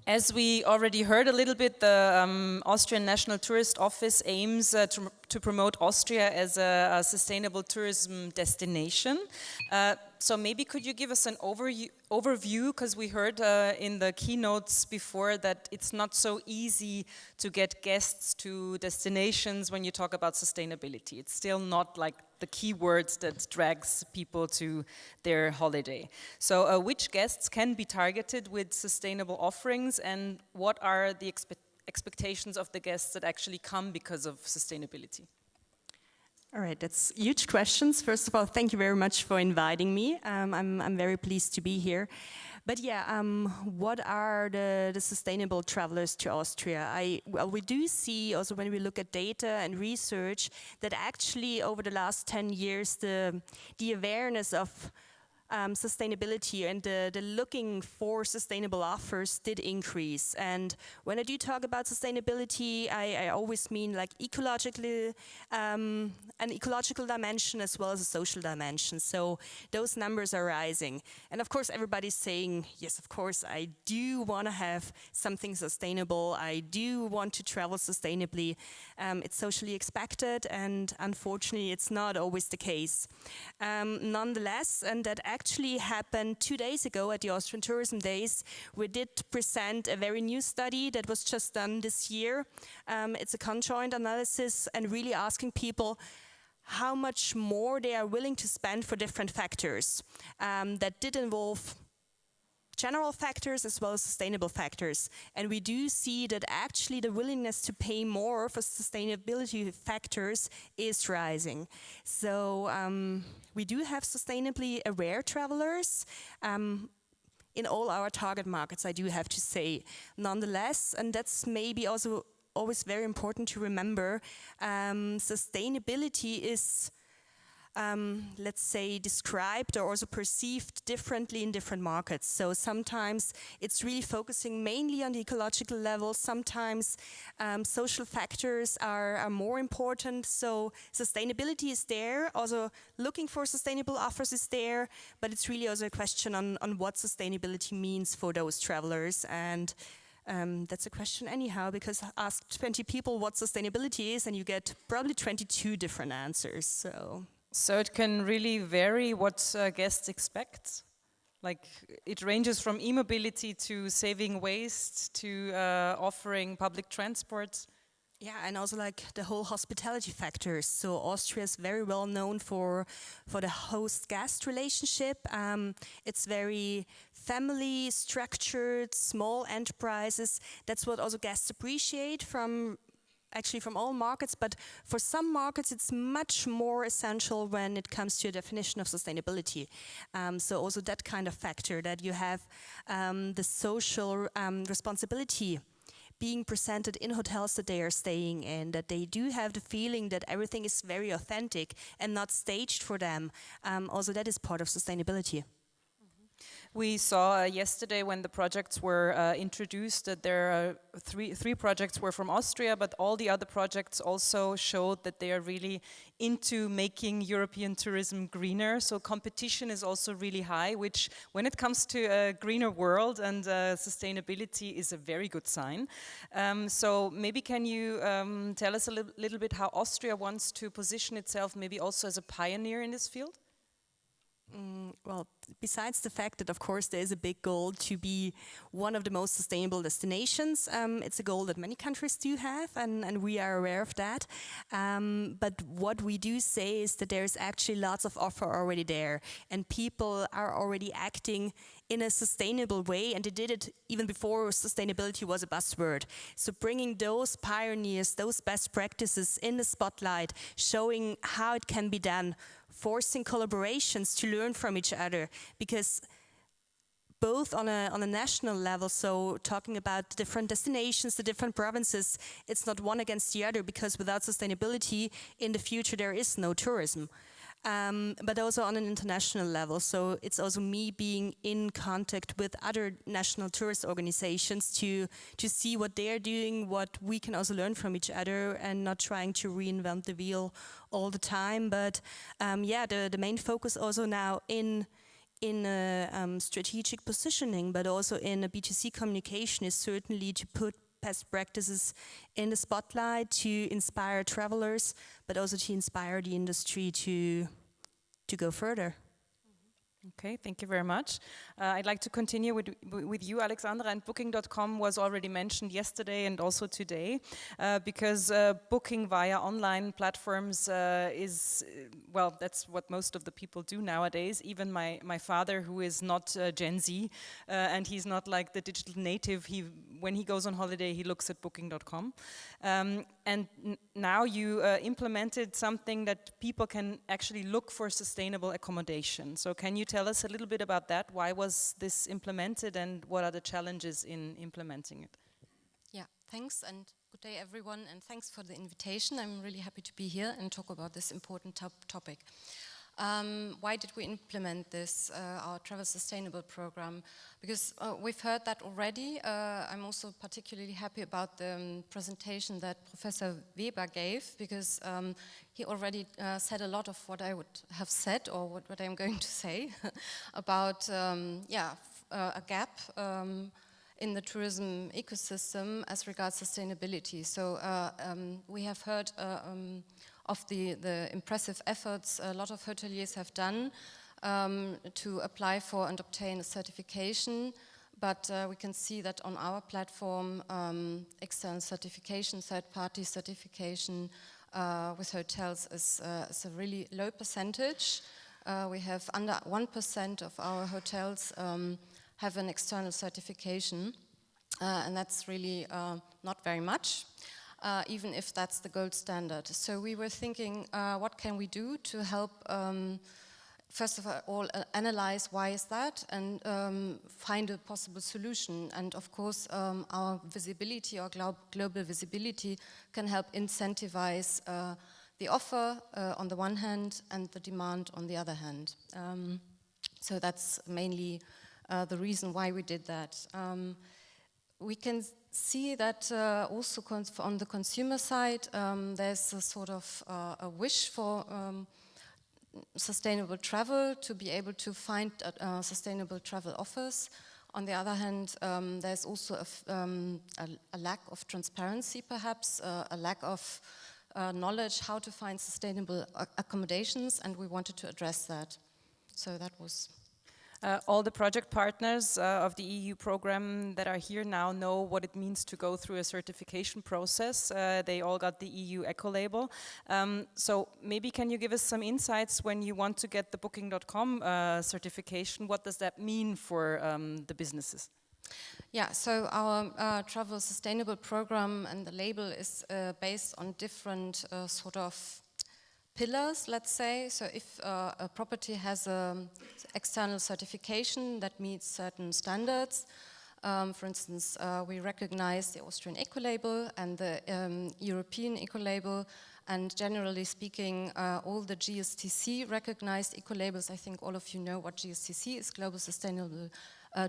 As we already heard a little bit, the Austrian National Tourist Office aims to promote Austria as a sustainable tourism destination. So maybe could you give us an overview, because we heard in the keynotes before that it's not so easy to get guests to destinations when you talk about sustainability. It's still not like the key words that drags people to their holiday. So which guests can be targeted with sustainable offerings, and what are the expectations of the guests that actually come because of sustainability? All right, that's huge questions. First of all, thank you very much for inviting me. I'm very pleased to be here. But yeah, what are the sustainable travelers to Austria? Well, we do see also when we look at data and research that actually over the last 10 years the awareness of sustainability and the looking for sustainable offers did increase. And when I do talk about sustainability, I always mean like ecologically, an ecological dimension as well as a social dimension. So those numbers are rising. And of course everybody's saying, yes, of course, I do want to have something sustainable. I do want to travel sustainably. It's socially expected, and unfortunately it's not always the case. Nonetheless, and that actually happened 2 days ago at the Austrian Tourism Days. We did present a very new study that was just done this year. It's a conjoint analysis and really asking people how much more they are willing to spend for different factors. That did involve general factors as well as sustainable factors. And we do see that actually the willingness to pay more for sustainability factors is rising. So we do have sustainably aware travelers in all our target markets, I do have to say. Nonetheless, and that's maybe also always very important to remember, sustainability is let's say, described or also perceived differently in different markets. So sometimes it's really focusing mainly on the ecological level. Sometimes social factors are more important. So sustainability is there. Also looking for sustainable offers is there. But it's really also a question on what sustainability means for those travelers. And that's a question anyhow, because ask 20 people what sustainability is and you get probably 22 different answers. So it can really vary what guests expect? Like it ranges from e-mobility to saving waste to offering public transport? Yeah, and also like the whole hospitality factors. So Austria is very well known for the host-guest relationship. It's very family structured, small enterprises. That's what also guests appreciate from all markets, but for some markets it's much more essential when it comes to a definition of sustainability. So also that kind of factor, that you have the social responsibility being presented in hotels that they are staying in, that they do have the feeling that everything is very authentic and not staged for them. Also that is part of sustainability. We saw yesterday when the projects were introduced that there are three projects were from Austria, but all the other projects also showed that they are really into making European tourism greener. So competition is also really high, which when it comes to a greener world and sustainability is a very good sign. So maybe can you tell us a little bit how Austria wants to position itself maybe also as a pioneer in this field? Well, besides the fact that, of course, there is a big goal to be one of the most sustainable destinations, it's a goal that many countries do have, and we are aware of that. But what we do say is that there's actually lots of offer already there, and people are already acting in a sustainable way, and they did it even before sustainability was a buzzword. So bringing those pioneers, those best practices in the spotlight, showing how it can be done, forcing collaborations to learn from each other, because both on a national level, so talking about the different destinations, the different provinces, it's not one against the other, because without sustainability in the future there is no tourism. But also on an international level, so it's also me being in contact with other national tourist organizations to see what they're doing, what we can also learn from each other, and not trying to reinvent the wheel all the time. But yeah, the main focus also now in in a strategic positioning, but also in a B2C communication, is certainly to put best practices in the spotlight to inspire travelers, but also to inspire the industry to go further. Okay, thank you very much. I'd like to continue with you, Alexandra, and Booking.com was already mentioned yesterday and also today, because booking via online platforms well, that's what most of the people do nowadays. Even my father, who is not Gen Z, and he's not like the digital native, when he goes on holiday, he looks at Booking.com. And now you implemented something that people can actually look for sustainable accommodation. So can you tell us a little bit about that? Why was this implemented and what are the challenges in implementing it? Yeah, thanks and good day everyone, and thanks for the invitation. I'm really happy to be here and talk about this important topic. Why did we implement this, our Travel Sustainable program? Because we've heard that already. I'm also particularly happy about the presentation that Professor Weber gave, because he already said a lot of what I would have said, or what I'm going to say, about a gap in the tourism ecosystem as regards sustainability. So we have heard of the impressive efforts a lot of hoteliers have done to apply for and obtain a certification, but we can see that on our platform, external certification, third-party certification with hotels is a really low percentage. We have under 1% of our hotels have an external certification, and that's really not very much. Even if that's the gold standard. So we were thinking, what can we do to help, first of all, analyze why is that, and find a possible solution. And of course, our visibility, or global visibility, can help incentivize the offer on the one hand and the demand on the other hand. So that's mainly the reason why we did that. We can see that also on the consumer side, there's a sort of a wish for sustainable travel, to be able to find sustainable travel offers. On the other hand, there's also a lack of transparency, perhaps, a lack of knowledge how to find sustainable accommodations, and we wanted to address that. So that was... all the project partners of the EU program that are here now know what it means to go through a certification process. They all got the EU Eco label. So maybe can you give us some insights when you want to get the Booking.com certification? What does that mean for the businesses? Yeah, so our Travel Sustainable program and the label is based on different sort of pillars, let's say. So if a property has an external certification that meets certain standards, for instance, we recognize the Austrian Eco label and the European Eco label, and generally speaking, all the GSTC recognized eco labels. I think all of you know what GSTC is, Global Sustainable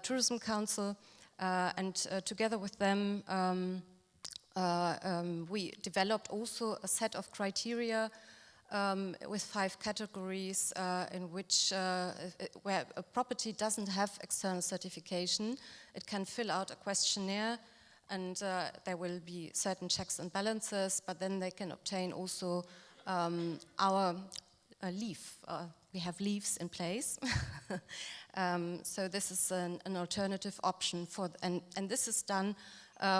Tourism Council, and together with them, we developed also a set of criteria with 5 categories in which, where a property doesn't have external certification, it can fill out a questionnaire, and there will be certain checks and balances, but then they can obtain also our leave. We have leaves in place. So this is an alternative option for, and this is done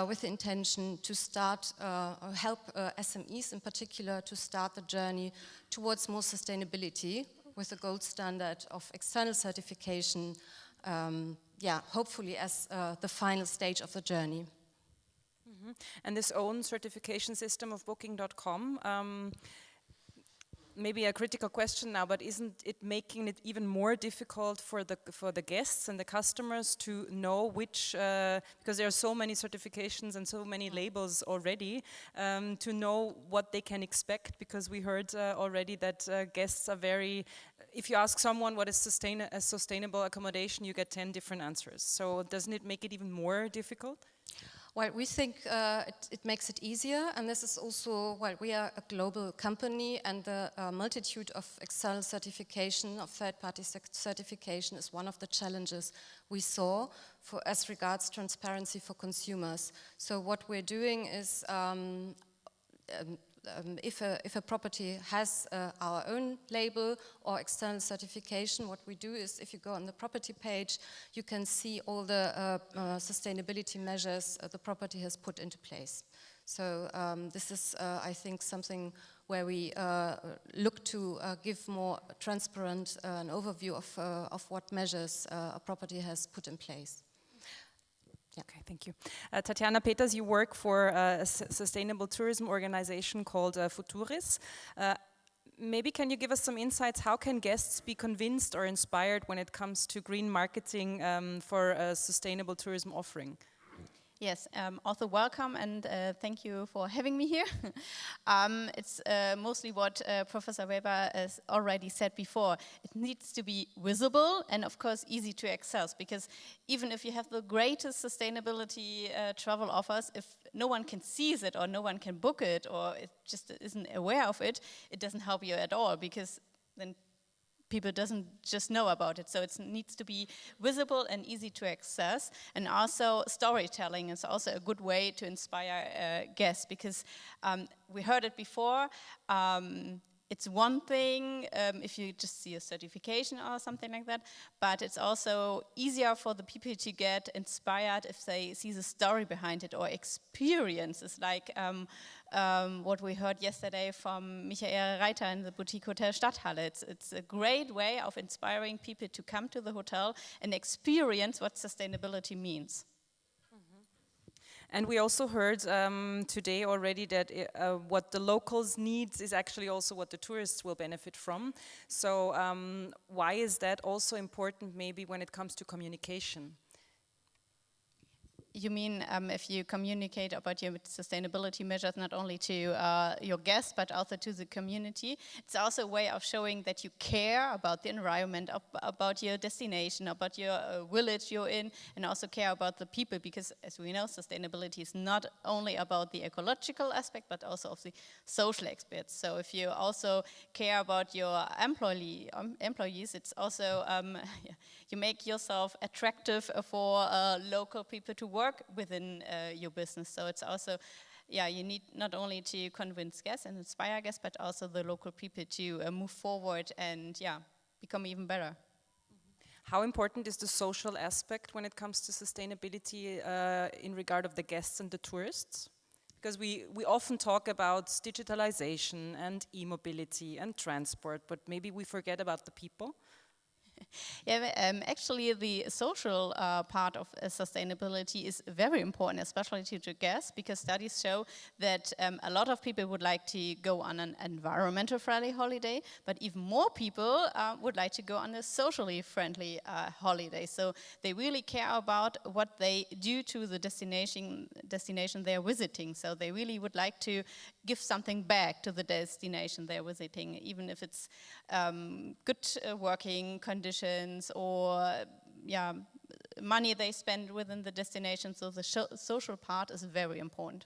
with the intention to start, or help SMEs in particular to start the journey towards more sustainability with the gold standard of external certification, hopefully as the final stage of the journey. Mm-hmm. And this own certification system of Booking.com, maybe a critical question now, but isn't it making it even more difficult for the guests and the customers to know which, because there are so many certifications and so many labels already, to know what they can expect? Because we heard already that guests are very, if you ask someone what is a sustainable accommodation, you get 10 different answers. So doesn't it make it even more difficult? Well, we think it makes it easier, and this is also, well, we are a global company, and the multitude of external certification, of third-party certification is one of the challenges we saw as regards transparency for consumers. So what we're doing is, if a property has our own label or external certification, what we do is, if you go on the property page, you can see all the sustainability measures the property has put into place. So this is, I think, something where we look to give more transparent an overview of what measures a property has put in place. Okay, thank you. Tatjana Peters, you work for a sustainable tourism organization called Futouris. Maybe can you give us some insights? How can guests be convinced or inspired when it comes to green marketing for a sustainable tourism offering? Yes, also welcome, and thank you for having me here. It's mostly what Professor Weber has already said before. It needs to be visible and, of course, easy to access, because even if you have the greatest sustainability travel offers, if no one can seize it or no one can book it or it just isn't aware of it, it doesn't help you at all, because then people doesn't just know about it. So it needs to be visible and easy to access. And also storytelling is also a good way to inspire guests, because we heard it before. It's one thing if you just see a certification or something like that, but it's also easier for the people to get inspired if they see the story behind it or experiences, like what we heard yesterday from Michael Reiter in the Boutique Hotel Stadthalle. It's a great way of inspiring people to come to the hotel and experience what sustainability means. And we also heard today already that what the locals need is actually also what the tourists will benefit from. So why is that also important maybe when it comes to communication? You mean if you communicate about your sustainability measures not only to your guests but also to the community, it's also a way of showing that you care about the environment, about your destination, about your village you're in, and also care about the people, because as we know, sustainability is not only about the ecological aspect but also of the social aspects. So if you also care about your employees, it's also you make yourself attractive for local people to work within your business. So it's also, you need not only to convince guests and inspire guests, but also the local people to move forward and become even better. How important is the social aspect when it comes to sustainability in regard of the guests and the tourists? Because we often talk about digitalization and e-mobility and transport, but maybe we forget about the people. Yeah, actually the social part of sustainability is very important, especially to guests, because studies show that a lot of people would like to go on an environmental friendly holiday, but even more people would like to go on a socially friendly holiday. So they really care about what they do to the destination they're visiting. So they really would like to give something back to the destination they're visiting, even if it's good working conditions or money they spend within the destination. So the social part is very important.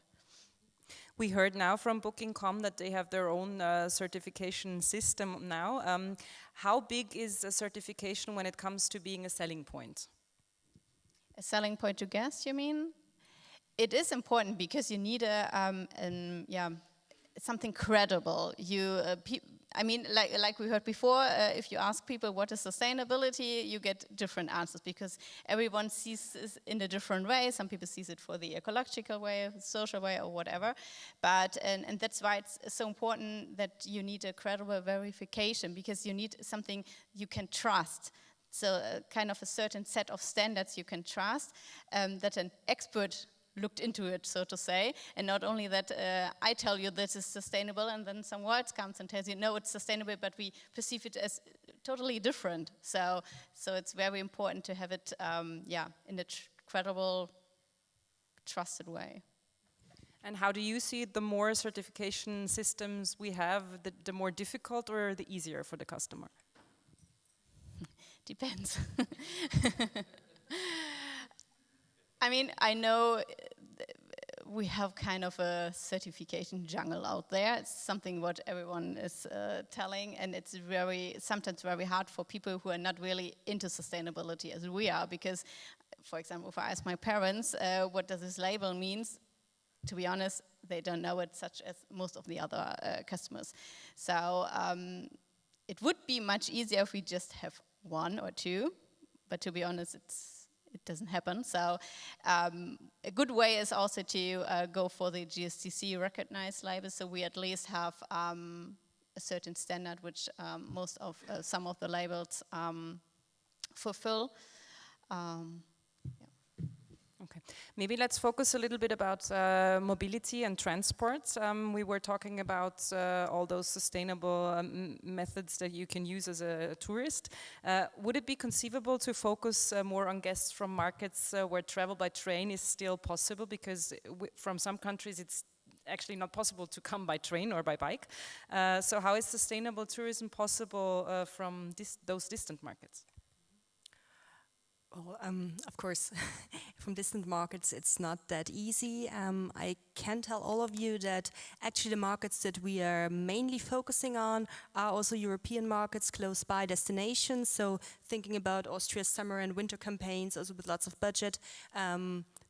We heard now from Booking.com that they have their own certification system now. How big is a certification when it comes to being a selling point? A selling point to guests, you mean? It is important because you need something credible. I mean, like we heard before, if you ask people what is sustainability, you get different answers, because everyone sees it in a different way. Some people see it for the ecological way, social way, or whatever. But and that's why it's so important that you need a credible verification, because you need something you can trust. So kind of a certain set of standards you can trust, that an expert looked into it, so to say, and not only that I tell you this is sustainable and then someone else comes and tells you, no, it's sustainable, but we perceive it as totally different. So it's very important to have it, in a credible, trusted way. And how do you see it? The more certification systems we have, the more difficult or the easier for the customer? Depends. I mean, I know we have kind of a certification jungle out there. It's something what everyone is telling, and it's sometimes very hard for people who are not really into sustainability as we are, because, for example, if I ask my parents what does this label means, to be honest, they don't know it, such as most of the other customers. So it would be much easier if we just have one or two, but to be honest, it doesn't happen. So a good way is also to go for the GSTC recognized labels, so we at least have a certain standard which some of the labels fulfill. Okay, maybe let's focus a little bit about mobility and transport. We were talking about all those sustainable methods that you can use as a tourist. Would it be conceivable to focus more on guests from markets where travel by train is still possible? Because from some countries it's actually not possible to come by train or by bike. So how is sustainable tourism possible from those distant markets? Well, of course, from distant markets, it's not that easy. I can tell all of you that actually the markets that we are mainly focusing on are also European markets, close by destinations. So thinking about Austria's summer and winter campaigns, also with lots of budget.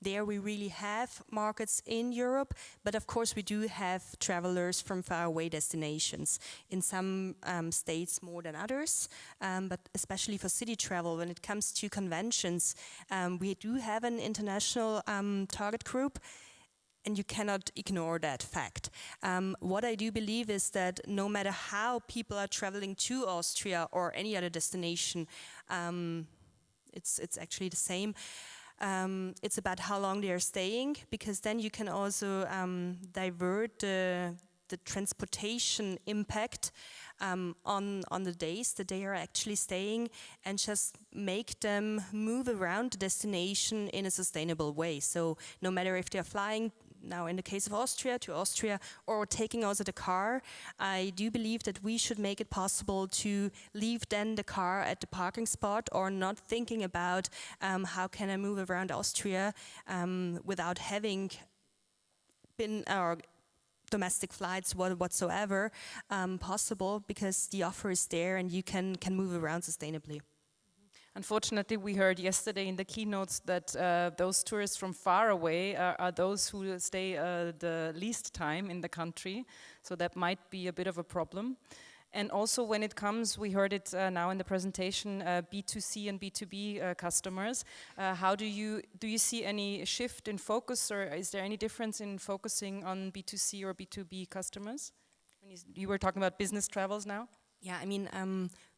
There we really have markets in Europe, but of course we do have travelers from faraway destinations. In some states more than others, but especially for city travel, when it comes to conventions, we do have an international target group, and you cannot ignore that fact. What I do believe is that no matter how people are traveling to Austria or any other destination, it's actually the same. It's about how long they are staying, because then you can also divert the transportation impact on the days that they are actually staying, and just make them move around the destination in a sustainable way. So no matter if they're flying, now in the case of Austria, to Austria, or taking also the car, I do believe that we should make it possible to leave then the car at the parking spot, or not thinking about how can I move around Austria without having been our domestic flights whatsoever possible, because the offer is there and you can move around sustainably. Unfortunately, we heard yesterday in the keynotes that those tourists from far away are those who stay the least time in the country, so that might be a bit of a problem. And also when it comes, we heard it now in the presentation, B2C and B2B customers. How do you see any shift in focus, or is there any difference in focusing on B2C or B2B customers? When you were talking about business travels now? Yeah, I mean,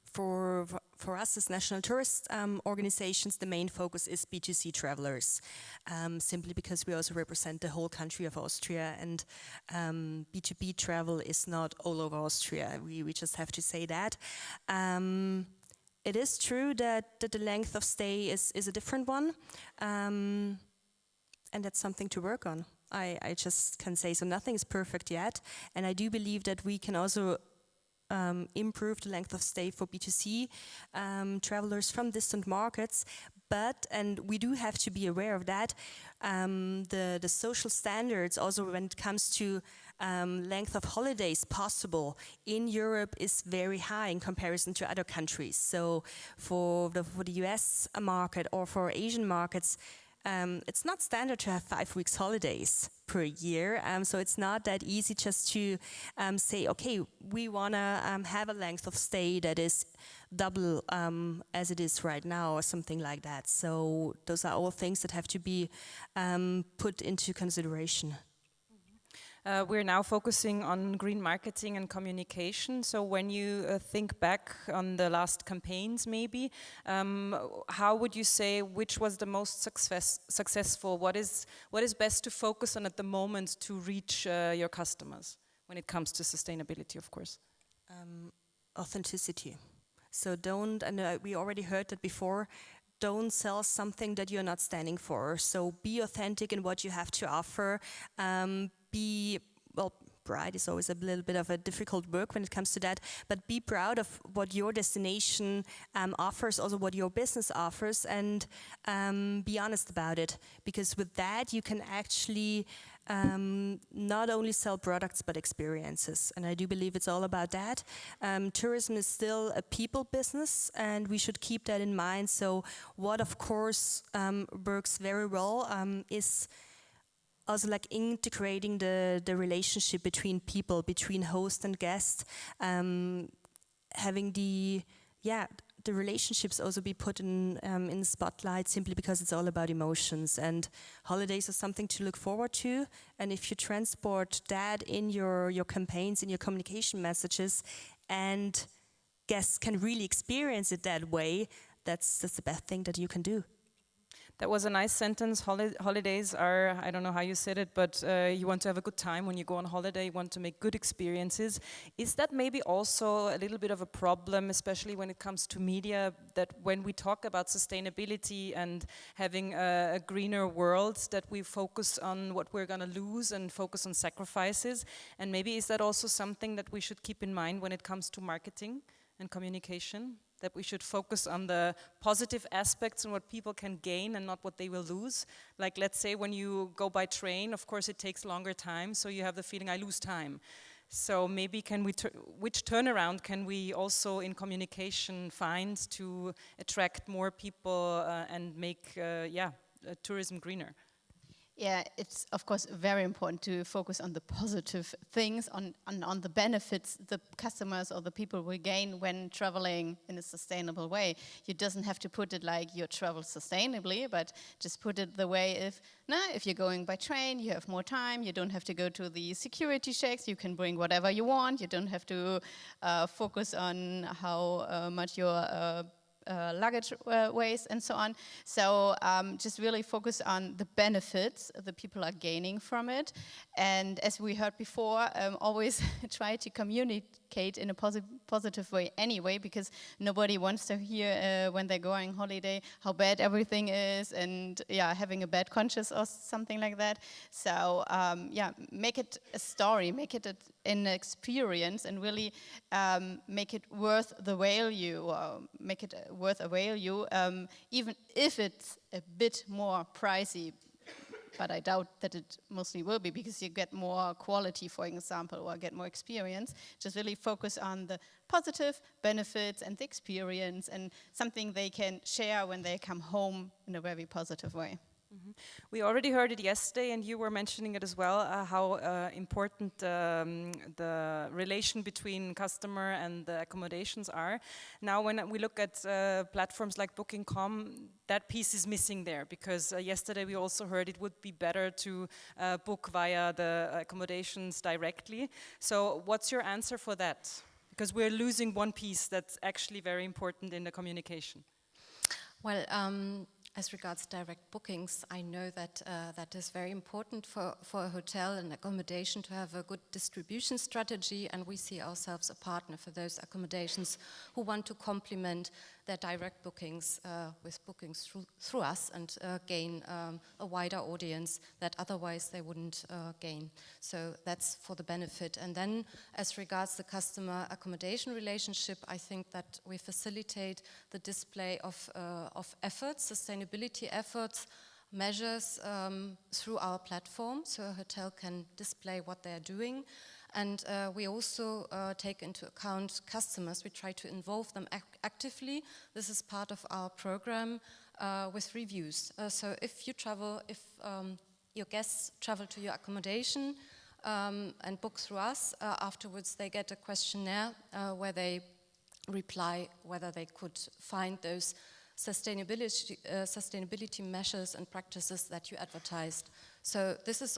for us as national tourist organizations, the main focus is B2C travelers, simply because we also represent the whole country of Austria, and B2B travel is not all over Austria. We just have to say that. It is true that the length of stay is a different one, and that's something to work on. I just can say, so nothing is perfect yet, and I do believe that we can also improve the length of stay for B2C travelers from distant markets. But, and we do have to be aware of that, the social standards also when it comes to length of holidays possible in Europe is very high in comparison to other countries. So for the US market or for Asian markets, it's not standard to have 5 weeks holidays per year, so it's not that easy just to say, okay, we want to have a length of stay that is double as it is right now, or something like that. So those are all things that have to be put into consideration. We're now focusing on green marketing and communication. So when you think back on the last campaigns, maybe, how would you say which was the most successful? What is best to focus on at the moment to reach your customers when it comes to sustainability, of course? Authenticity. So don't, and we already heard that before, don't sell something that you're not standing for. So be authentic in what you have to offer. Be, well, pride is always a little bit of a difficult work when it comes to that, but be proud of what your destination offers, also what your business offers, and be honest about it, because with that you can actually not only sell products but experiences. And I do believe it's all about that. Tourism is still a people business, and we should keep that in mind. So what of course works very well is also like integrating the relationship between people, between host and guest, having the relationships also be put in the spotlight, simply because it's all about emotions, and holidays are something to look forward to. And if you transport that in your campaigns, in your communication messages, and guests can really experience it that way, that's the best thing that you can do. That was a nice sentence. Holidays are, I don't know how you said it, but you want to have a good time when you go on holiday, you want to make good experiences. Is that maybe also a little bit of a problem, especially when it comes to media, that when we talk about sustainability and having a greener world, that we focus on what we're going to lose and focus on sacrifices? And maybe is that also something that we should keep in mind when it comes to marketing and communication? That we should focus on the positive aspects and what people can gain and not what they will lose. Like, let's say when you go by train, of course it takes longer time, so you have the feeling I lose time. So maybe can we, which turnaround can we also in communication find to attract more people and make tourism greener? Yeah, it's of course very important to focus on the positive things, on the benefits the customers or the people will gain when traveling in a sustainable way. You doesn't have to put it like you travel sustainably, but just put it the way if you're going by train, you have more time, you don't have to go to the security checks, you can bring whatever you want, you don't have to focus on how much your luggage weighs and so on. So just really focus on the benefits the people are gaining from it. And as we heard before, always try to communicate in a positive way anyway, because nobody wants to hear when they're going on holiday how bad everything is and having a bad conscience or something like that. So make it a story, make it an experience, and really make it worth the value, or make it worth a value, even if it's a bit more pricey. But I doubt that it mostly will be, because you get more quality, for example, or get more experience. Just really focus on the positive benefits and the experience, and something they can share when they come home in a very positive way. Mm-hmm. We already heard it yesterday, and you were mentioning it as well, how important the relation between customer and the accommodations are. Now, when we look at platforms like Booking.com, that piece is missing there, because yesterday we also heard it would be better to book via the accommodations directly. So what's your answer for that? Because we're losing one piece that's actually very important in the communication. Well, as regards direct bookings, I know that that is very important for a hotel and accommodation to have a good distribution strategy, and we see ourselves a partner for those accommodations who want to complement their direct bookings with bookings through us and gain a wider audience that otherwise they wouldn't gain. So that's for the benefit. And then as regards the customer accommodation relationship, I think that we facilitate the display of efforts, sustainability efforts, measures through our platform, so a hotel can display what they're doing. And we also take into account customers. We try to involve them actively. This is part of our program with reviews. So if your guests travel to your accommodation and book through us, afterwards they get a questionnaire where they reply whether they could find those sustainability measures and practices that you advertised. So this is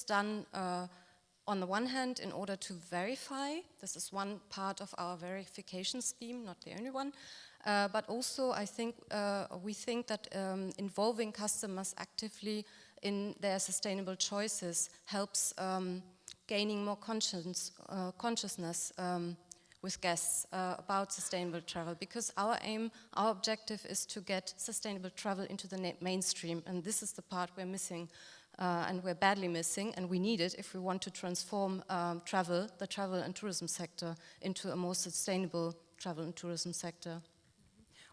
done on the one hand in order to verify. This is one part of our verification scheme, not the only one. But also we think that involving customers actively in their sustainable choices helps gaining more consciousness with guests about sustainable travel, because our objective is to get sustainable travel into the mainstream, and this is the part we're missing, and we're badly missing, and we need it if we want to transform the travel and tourism sector into a more sustainable travel and tourism sector.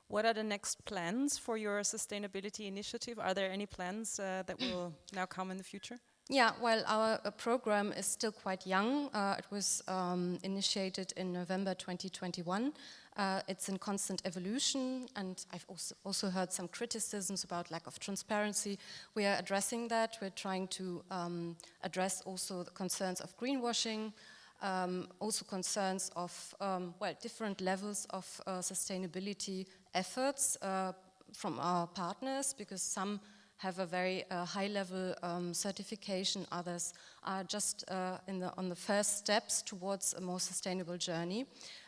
What are the next plans for your sustainability initiative? Are there any plans that will now come in the future? Yeah, well, our program is still quite young. It was initiated in November 2021. It's in constant evolution, and I've also heard some criticisms about lack of transparency. We are addressing that. We're trying to address also the concerns of greenwashing, also concerns of, well, different levels of sustainability efforts from our partners, because some have a very high-level certification, others are just on the first steps towards a more sustainable journey.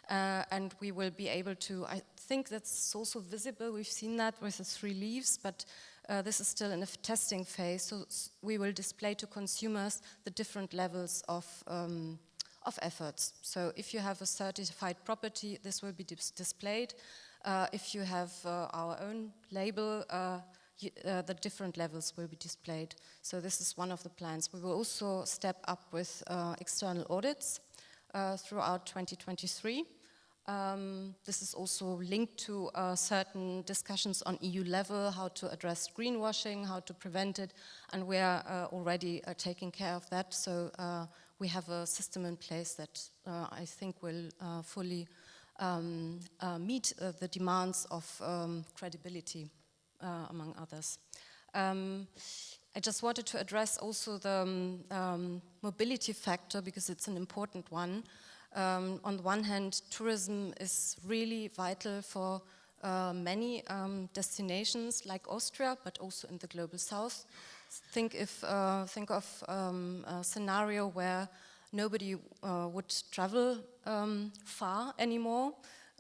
And we will be able to, I think that's also visible, we've seen that with the 3 leaves, but this is still in a testing phase, so we will display to consumers the different levels of efforts. So if you have a certified property, this will be displayed. If you have our own label, the different levels will be displayed. So this is one of the plans. We will also step up with external audits throughout 2023. This is also linked to certain discussions on EU level, how to address greenwashing, how to prevent it, and we are already taking care of that. So we have a system in place that I think will fully meet the demands of credibility. Among others. I just wanted to address also the mobility factor, because it's an important one. On the one hand, tourism is really vital for many destinations like Austria, but also in the global south. Think of a scenario where nobody would travel far anymore.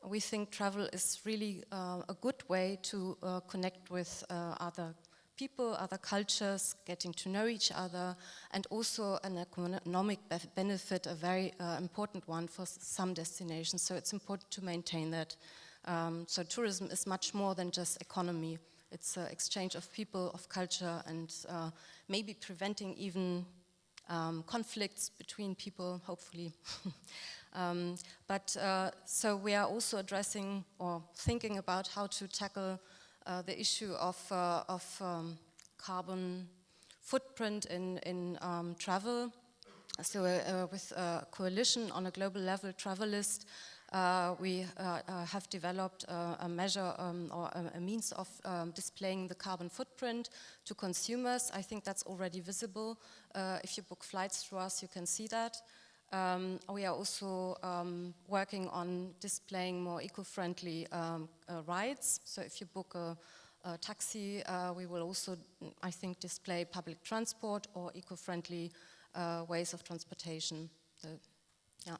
We think travel is really a good way to connect with other people, other cultures, getting to know each other, and also an economic benefit, a very important one for some destinations. So it's important to maintain that. So tourism is much more than just economy. It's an exchange of people, of culture, and maybe preventing even conflicts between people, hopefully. So we are also addressing or thinking about how to tackle the issue of carbon footprint in travel. So with a coalition on a global level, Travelist, we have developed a measure or a means of displaying the carbon footprint to consumers. I think that's already visible. If you book flights through us, you can see that. We are also working on displaying more eco-friendly rides. So if you book a taxi, we will also, I think, display public transport or eco-friendly ways of transportation. So, yeah.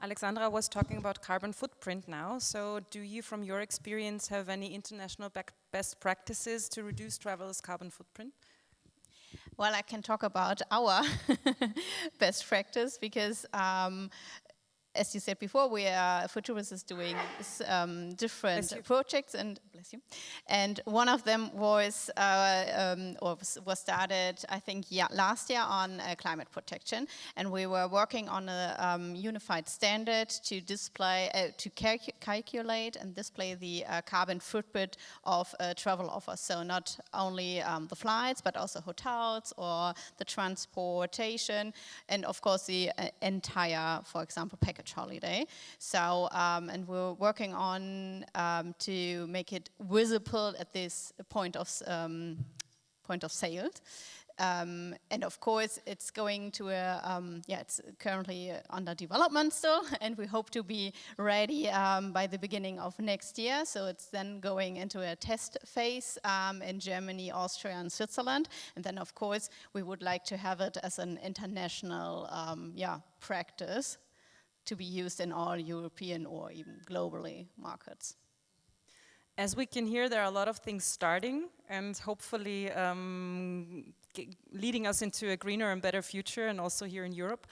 Alexandra was talking about carbon footprint now. So do you, from your experience, have any international best practices to reduce travelers' carbon footprint? Well, I can talk about our best practice, because as you said before, Futouris is doing different projects, and bless you. And one of them was was started, I think, last year on climate protection, and we were working on a unified standard to display, to calculate and display the carbon footprint of travel offers. So not only the flights, but also hotels or the transportation, and of course the entire, for example, package holiday. So, and we're working on to make it visible at this point of sale. And of course, it's going to it's currently under development still, and we hope to be ready by the beginning of next year. So it's then going into a test phase in Germany, Austria, and Switzerland. And then, of course, we would like to have it as an international practice to be used in all European or even globally markets. As we can hear, there are a lot of things starting and hopefully leading us into a greener and better future, and also here in Europe.